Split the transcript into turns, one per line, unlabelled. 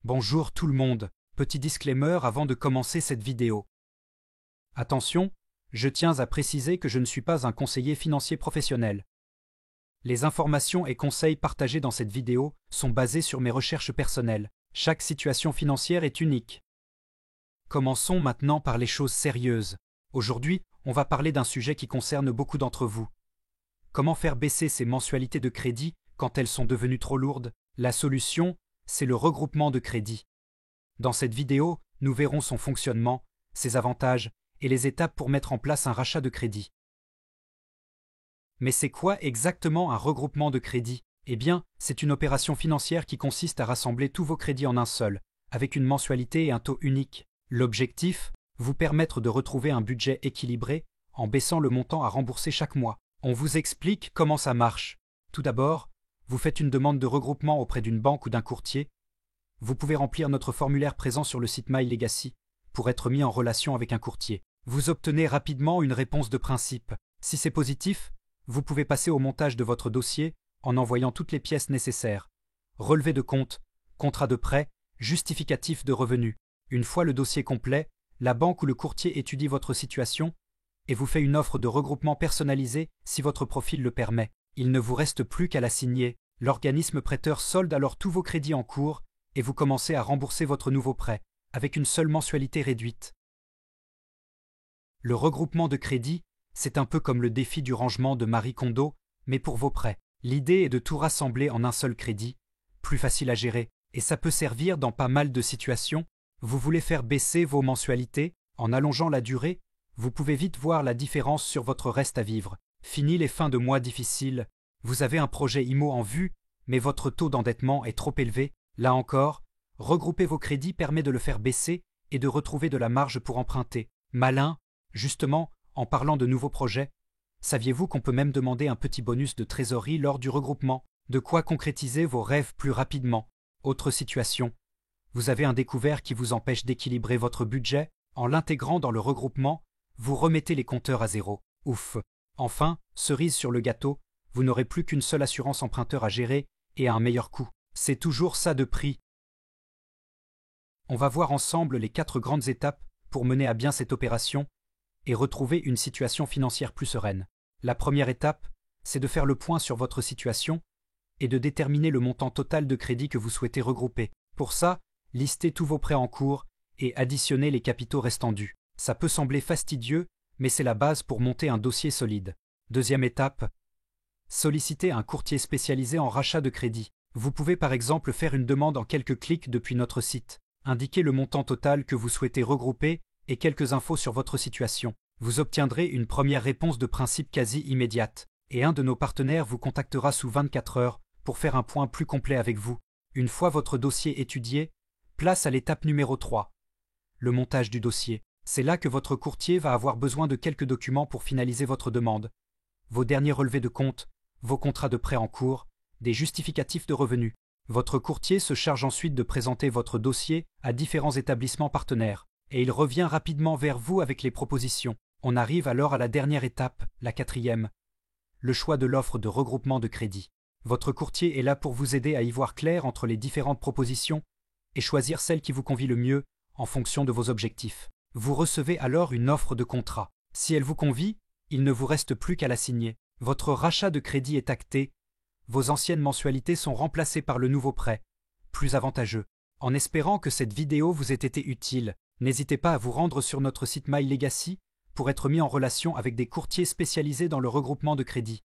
Bonjour tout le monde, petit disclaimer avant de commencer cette vidéo. Attention, je tiens à préciser que je ne suis pas un conseiller financier professionnel. Les informations et conseils partagés dans cette vidéo sont basés sur mes recherches personnelles. Chaque situation financière est unique. Commençons maintenant par les choses sérieuses. Aujourd'hui, on va parler d'un sujet qui concerne beaucoup d'entre vous. Comment faire baisser ces mensualités de crédit quand elles sont devenues trop lourdes? La solution, c'est le regroupement de crédit. Dans cette vidéo, nous verrons son fonctionnement, ses avantages et les étapes pour mettre en place un rachat de crédit. Mais c'est quoi exactement un regroupement de crédit? Eh bien, c'est une opération financière qui consiste à rassembler tous vos crédits en un seul, avec une mensualité et un taux unique. L'objectif, vous permettre de retrouver un budget équilibré en baissant le montant à rembourser chaque mois. On vous explique comment ça marche. Tout d'abord, vous faites une demande de regroupement auprès d'une banque ou d'un courtier. Vous pouvez remplir notre formulaire présent sur le site MyLegacy pour être mis en relation avec un courtier. Vous obtenez rapidement une réponse de principe. Si c'est positif, vous pouvez passer au montage de votre dossier en envoyant toutes les pièces nécessaires. Relevé de compte, contrat de prêt, justificatif de revenus. Une fois le dossier complet, la banque ou le courtier étudie votre situation et vous fait une offre de regroupement personnalisée si votre profil le permet. Il ne vous reste plus qu'à la signer. L'organisme prêteur solde alors tous vos crédits en cours et vous commencez à rembourser votre nouveau prêt, avec une seule mensualité réduite. Le regroupement de crédit, c'est un peu comme le défi du rangement de Marie Kondo, mais pour vos prêts. L'idée est de tout rassembler en un seul crédit, plus facile à gérer, et ça peut servir dans pas mal de situations. Vous voulez faire baisser vos mensualités, en allongeant la durée, vous pouvez vite voir la différence sur votre reste à vivre. Fini les fins de mois difficiles, vous avez un projet IMO en vue, mais votre taux d'endettement est trop élevé. Là encore, regrouper vos crédits permet de le faire baisser et de retrouver de la marge pour emprunter. Malin, justement, en parlant de nouveaux projets, saviez-vous qu'on peut même demander un petit bonus de trésorerie lors du regroupement? De quoi concrétiser vos rêves plus rapidement. Autre situation, vous avez un découvert qui vous empêche d'équilibrer votre budget, en l'intégrant dans le regroupement, vous remettez les compteurs à zéro. Ouf! Enfin, cerise sur le gâteau, vous n'aurez plus qu'une seule assurance emprunteur à gérer et à un meilleur coût. C'est toujours ça de prix. On va voir ensemble les 4 grandes étapes pour mener à bien cette opération et retrouver une situation financière plus sereine. La première étape, c'est de faire le point sur votre situation et de déterminer le montant total de crédit que vous souhaitez regrouper. Pour ça, listez tous vos prêts en cours et additionnez les capitaux restants dus. Ça peut sembler fastidieux, mais c'est la base pour monter un dossier solide. Deuxième étape, sollicitez un courtier spécialisé en rachat de crédit. Vous pouvez par exemple faire une demande en quelques clics depuis notre site. Indiquez le montant total que vous souhaitez regrouper et quelques infos sur votre situation. Vous obtiendrez une première réponse de principe quasi immédiate, et un de nos partenaires vous contactera sous 24 heures pour faire un point plus complet avec vous. Une fois votre dossier étudié, place à l'étape numéro 3, le montage du dossier. C'est là que votre courtier va avoir besoin de quelques documents pour finaliser votre demande. Vos derniers relevés de compte, vos contrats de prêt en cours, des justificatifs de revenus. Votre courtier se charge ensuite de présenter votre dossier à différents établissements partenaires, et il revient rapidement vers vous avec les propositions. On arrive alors à la dernière étape, la 4e, le choix de l'offre de regroupement de crédit. Votre courtier est là pour vous aider à y voir clair entre les différentes propositions et choisir celle qui vous convient le mieux en fonction de vos objectifs. Vous recevez alors une offre de contrat. Si elle vous convient, il ne vous reste plus qu'à la signer. Votre rachat de crédit est acté. Vos anciennes mensualités sont remplacées par le nouveau prêt, plus avantageux. En espérant que cette vidéo vous ait été utile, n'hésitez pas à vous rendre sur notre site MyLegacy pour être mis en relation avec des courtiers spécialisés dans le regroupement de crédit.